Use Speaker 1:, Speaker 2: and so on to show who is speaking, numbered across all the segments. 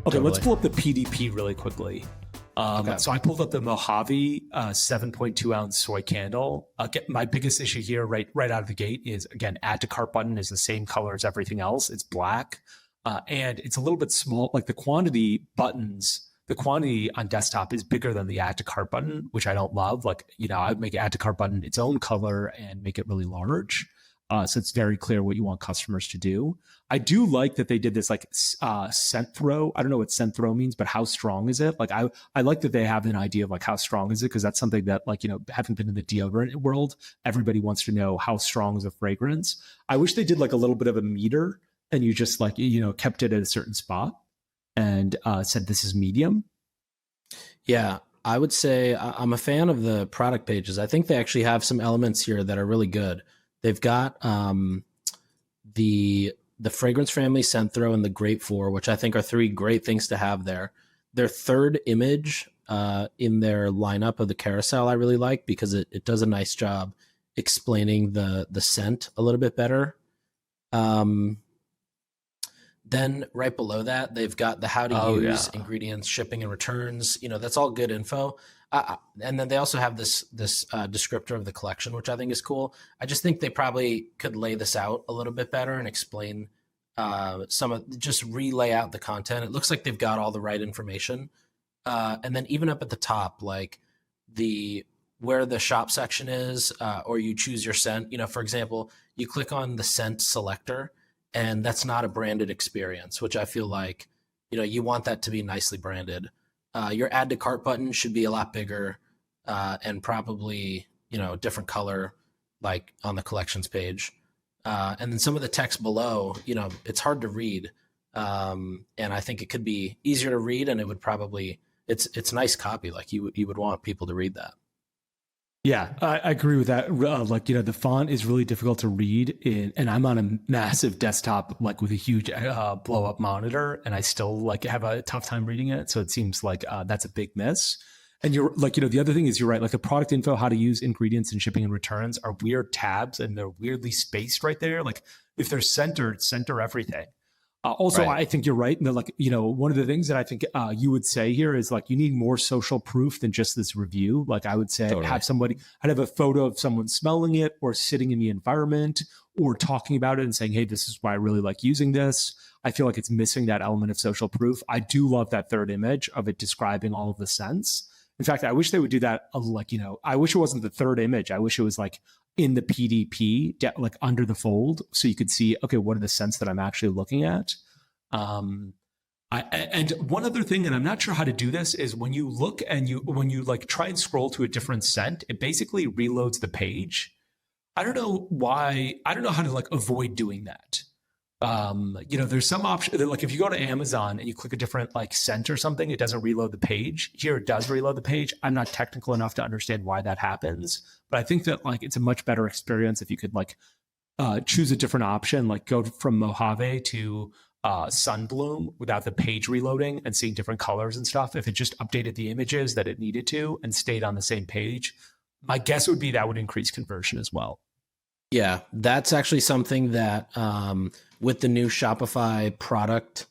Speaker 1: Okay, let's
Speaker 2: Totally.
Speaker 1: pull up the PDP really quickly.
Speaker 2: Okay.
Speaker 1: So I pulled up the Mojave 7.2 ounce soy candle. My biggest issue here right out of the gate is, again, add to cart button is the same color as everything else. It's black. And it's a little bit small. Like the quantity on desktop is bigger than the add to cart button, which I don't love. Like, I would make add to cart button its own color and make it really large. So it's very clear what you want customers to do. I do like that they did this like scent throw. I don't know what scent throw means, but how strong is it? Like I like that they have an idea of like how strong is it, because that's something that, like, having been in the deodorant world, everybody wants to know how strong is a fragrance. I wish they did like a little bit of a meter and you just like, kept it at a certain spot and said this is medium.
Speaker 2: Yeah, I would say I'm a fan of the product pages. I think they actually have some elements here that are really good. They've got the fragrance family scent throw and the grape 4, which I think are 3 great things to have there. Their third image in their lineup of the carousel I really like, because it does a nice job explaining the scent a little bit better. Then right below that, they've got the how to use, ingredients, shipping and returns. That's all good info. And then they also have this descriptor of the collection, which I think is cool. I just think they probably could lay this out a little bit better and explain just relay out the content. It looks like they've got all the right information. And then even up at the top, like where the shop section is, or you choose your scent. For example, you click on the scent selector, and that's not a branded experience, which I feel like, you want that to be nicely branded. Your add to cart button should be a lot bigger and probably, a different color, like on the collections page. And then some of the text below, it's hard to read. And I think it could be easier to read, and it would probably, it's nice copy. Like you would want people to read that.
Speaker 1: Yeah, I agree with that. The font is really difficult to read and I'm on a massive desktop, like with a huge blow up monitor, and I still have a tough time reading it. So it seems like that's a big miss. And you're the other thing is you're right. Like the product info, how to use, ingredients, and shipping and returns are weird tabs, and they're weirdly spaced right there. Like if they're centered, center everything. Also, right. I think you're right. And one of the things that I think you would say here is like, you need more social proof than just this review. Like I would say, totally. I'd have a photo of someone smelling it or sitting in the environment or talking about it and saying, hey, this is why I really like using this. I feel like it's missing that element of social proof. I do love that third image of it describing all of the scents. In fact, I wish they would do that. I wish it wasn't the third image. I wish it was like in the PDP, like under the fold, so you could see, okay, what are the scents that I'm actually looking at? And one other thing, and I'm not sure how to do this, is when you look and when you like try and scroll to a different scent, it basically reloads the page. I don't know why. I don't know how to like avoid doing that. There's some option, like if you go to Amazon and you click a different like scent or something, it doesn't reload the page. Here it does reload the page. I'm not technical enough to understand why that happens, but I think that like it's a much better experience if you could like choose a different option, like go from Mojave to Sunbloom without the page reloading and seeing different colors and stuff. If it just updated the images that it needed to and stayed on the same page, my guess would be that would increase conversion as well.
Speaker 2: Yeah, that's actually something that with the new Shopify product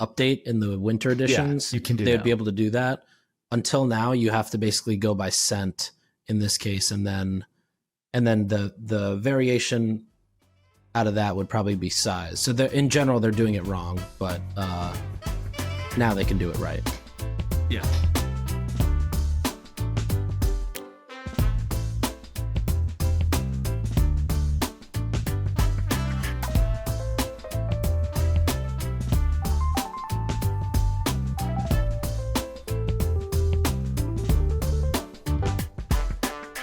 Speaker 2: update in the winter editions,
Speaker 1: you can do
Speaker 2: they'd be able to do that. Until now, you have to basically go by scent in this case, and then the variation out of that would probably be size. So in general, they're doing it wrong, but now they can do it right.
Speaker 1: Yeah.